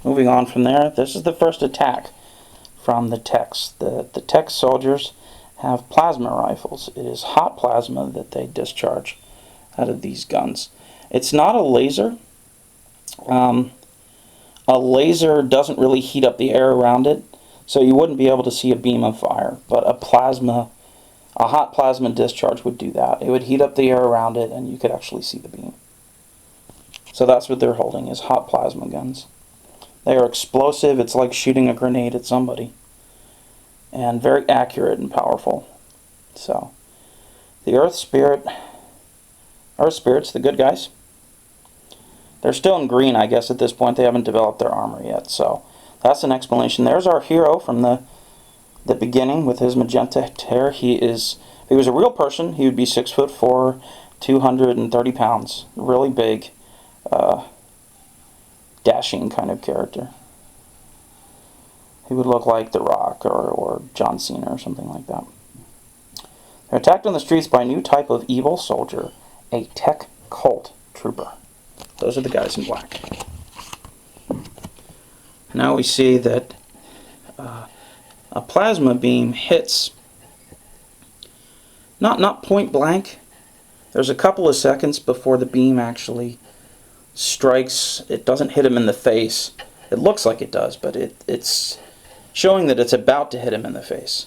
moving on from there, this is the first attack from the techs. The tech soldiers have plasma rifles. It is hot plasma that they discharge out of these guns. It's not a laser. A laser doesn't really heat up the air around it, so you wouldn't be able to see a beam of fire. But a hot plasma discharge would do that. It would heat up the air around it, and you could actually see the beam. So that's what they're holding, is hot plasma guns. They are explosive. It's like shooting a grenade at somebody. And very accurate and powerful. So, the Earth Spirits, the good guys, they're still in green, I guess, at this point. They haven't developed their armor yet. So, that's an explanation. There's our hero from the beginning with his magenta hair. If he was a real person, he would be 6'4", 230 pounds. Really big, dashing kind of character. He would look like The Rock or John Cena or something like that. They're attacked on the streets by a new type of evil soldier, a tech cult trooper. Those are the guys in black. Now we see that a plasma beam hits, not point blank. There's a couple of seconds before the beam actually strikes. It doesn't hit him in the face. It looks like it does, but it's showing that it's about to hit him in the face.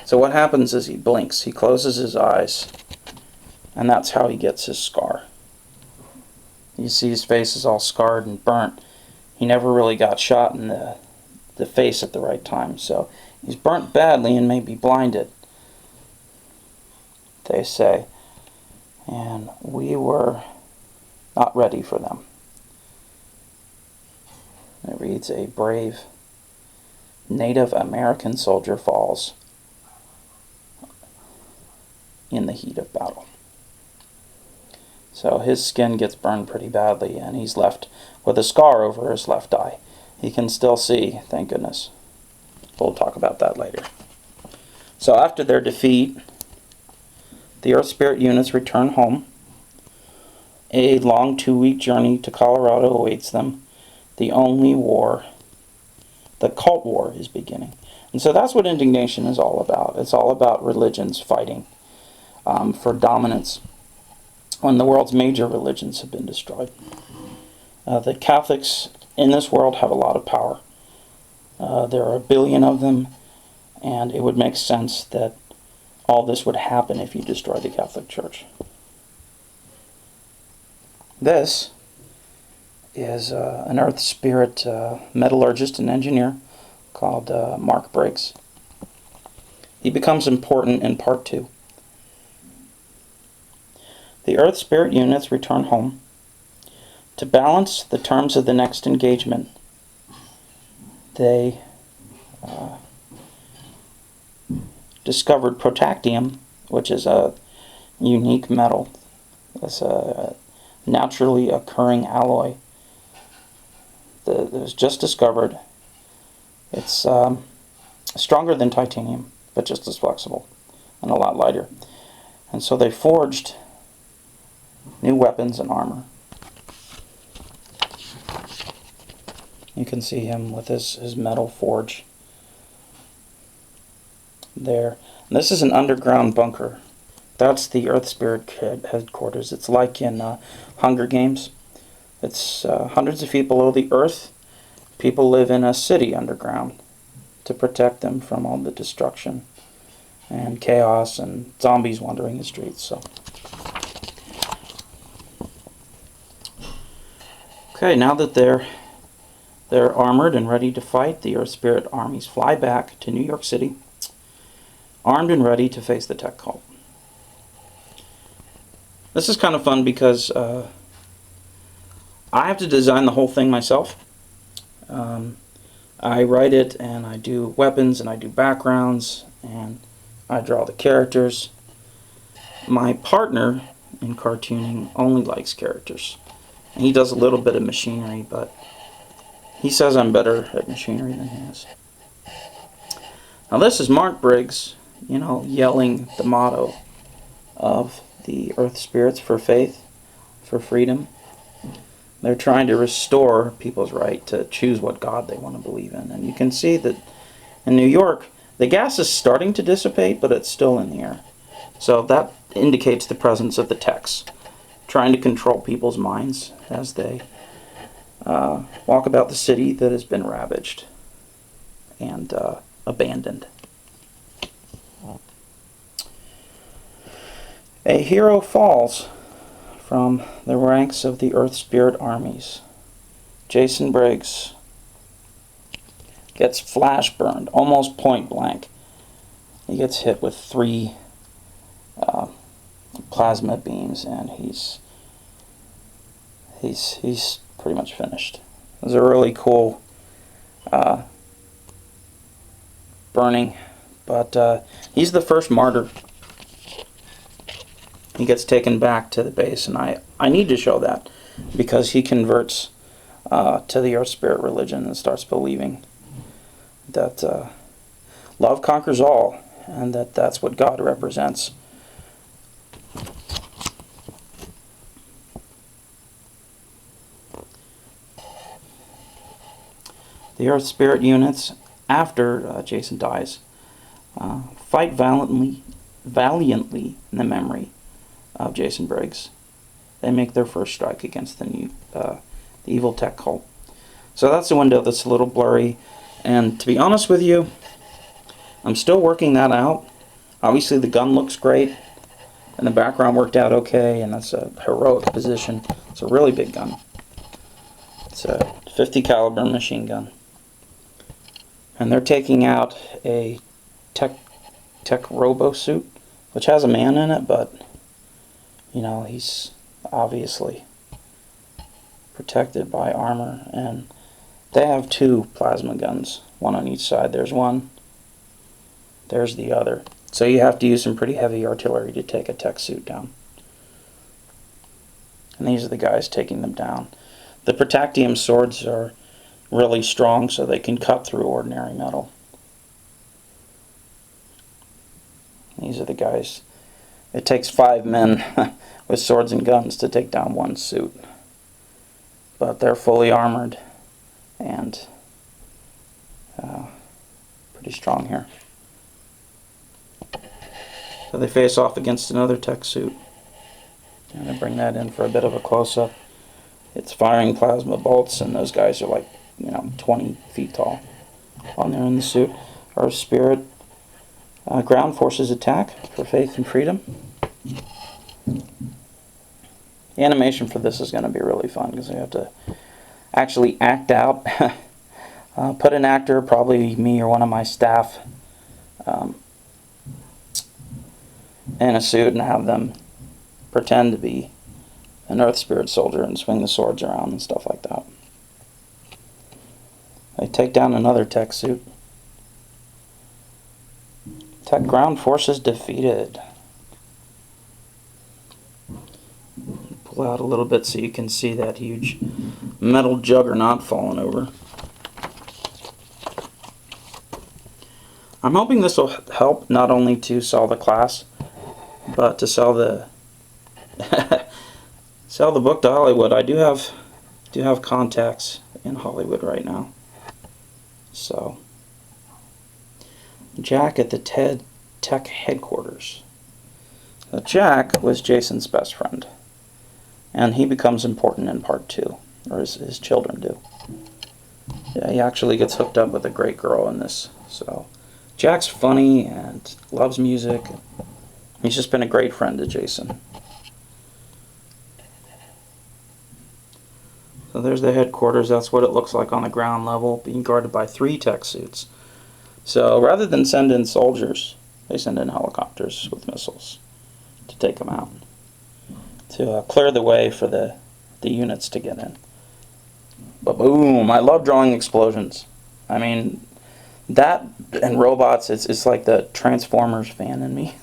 So what happens is he blinks. He closes his eyes, and that's how he gets his scar. You see his face is all scarred and burnt. He never really got shot in the face at the right time, so he's burnt badly and may be blinded, they say. And we were not ready for them. It reads, a brave Native American soldier falls in the heat of battle. So his skin gets burned pretty badly, and he's left with a scar over his left eye. He can still see, thank goodness. We'll talk about that later. So after their defeat, the Earth Spirit units return home. A long 2-week journey to Colorado awaits them. The only war, the cult war, is beginning. And so that's what indignation is all about. It's all about religions fighting for dominance when the world's major religions have been destroyed. The Catholics in this world have a lot of power. There are 1 billion of them, and it would make sense that all this would happen if you destroy the Catholic Church. This is an Earth Spirit metallurgist and engineer called Mark Briggs. He becomes important in Part 2. The Earth Spirit units return home. To balance the terms of the next engagement, they discovered protactinium, which is a unique metal. It's a naturally occurring alloy that was just discovered. It's stronger than titanium, but just as flexible and a lot lighter. And so they forged new weapons and armor. You can see him with his metal forge there. And this is an underground bunker. That's the Earth Spirit headquarters. It's like in Hunger Games. It's hundreds of feet below the earth. People live in a city underground to protect them from all the destruction and chaos and zombies wandering the streets. So, okay, now that they're armored and ready to fight, the Earth Spirit armies fly back to New York City, armed and ready to face the tech cult. This is kind of fun because I have to design the whole thing myself. I write it, and I do weapons, and I do backgrounds, and I draw the characters. My partner in cartooning only likes characters. And he does a little bit of machinery, but he says I'm better at machinery than he is. Now this is Mark Briggs, yelling the motto of the Earth Spirits: for faith, for freedom. They're trying to restore people's right to choose what God they want to believe in. And you can see that in New York, the gas is starting to dissipate, but it's still in the air. So that indicates the presence of the techs, trying to control people's minds as they walk about the city that has been ravaged and abandoned. A hero falls from the ranks of the Earth Spirit armies. Jason Briggs gets flash burned, almost point blank. He gets hit with 3 plasma beams, and he's pretty much finished. It was a really cool burning, but he's the first martyr. He gets taken back to the base, and I need to show that, because he converts to the Earth Spirit religion and starts believing that love conquers all, and that's what God represents. The Earth Spirit units, after Jason dies, fight valiantly in the memory of Jason Briggs. They make their first strike against the evil tech cult. So that's the window that's a little blurry, and to be honest with you, I'm still working that out. Obviously the gun looks great, and the background worked out okay, and that's a heroic position. It's a really big gun. It's a 50 caliber machine gun. And they're taking out a tech robo suit, which has a man in it, but you know, he's obviously protected by armor, and they have 2 plasma guns, one on each side. There's one, there's the other. So you have to use some pretty heavy artillery to take a tech suit down. And these are the guys taking them down. The protactium swords are really strong, so they can cut through ordinary metal. These are the guys. It takes 5 men with swords and guns to take down one suit. But they're fully armored and pretty strong here. So they face off against another tech suit. I'm going to bring that in for a bit of a close-up. It's firing plasma bolts, and those guys are like, 20 feet tall when they're in the suit. Our Spirit ground forces attack for faith and freedom. The animation for this is going to be really fun, because we have to actually act out. Put an actor, probably me or one of my staff, in a suit and have them pretend to be an Earth Spirit soldier and swing the swords around and stuff like that. They take down another tech suit. Tech ground forces defeated. Pull out a little bit so you can see that huge metal juggernaut falling over. I'm hoping this will help not only to sell the class, but to sell the sell the book to Hollywood. I do have contacts in Hollywood right now. So Jack at the Tech headquarters. So Jack was Jason's best friend, and he becomes important in part 2, or his children do. Yeah, he actually gets hooked up with a great girl in this. So Jack's funny and loves music. He's just been a great friend to Jason. So there's the headquarters. That's what it looks like on the ground level, being guarded by 3 tech suits. So rather than send in soldiers, they send in helicopters with missiles to take them out, to clear the way for the units to get in. But boom! I love drawing explosions. I mean, that and robots, it's like the Transformers fan in me.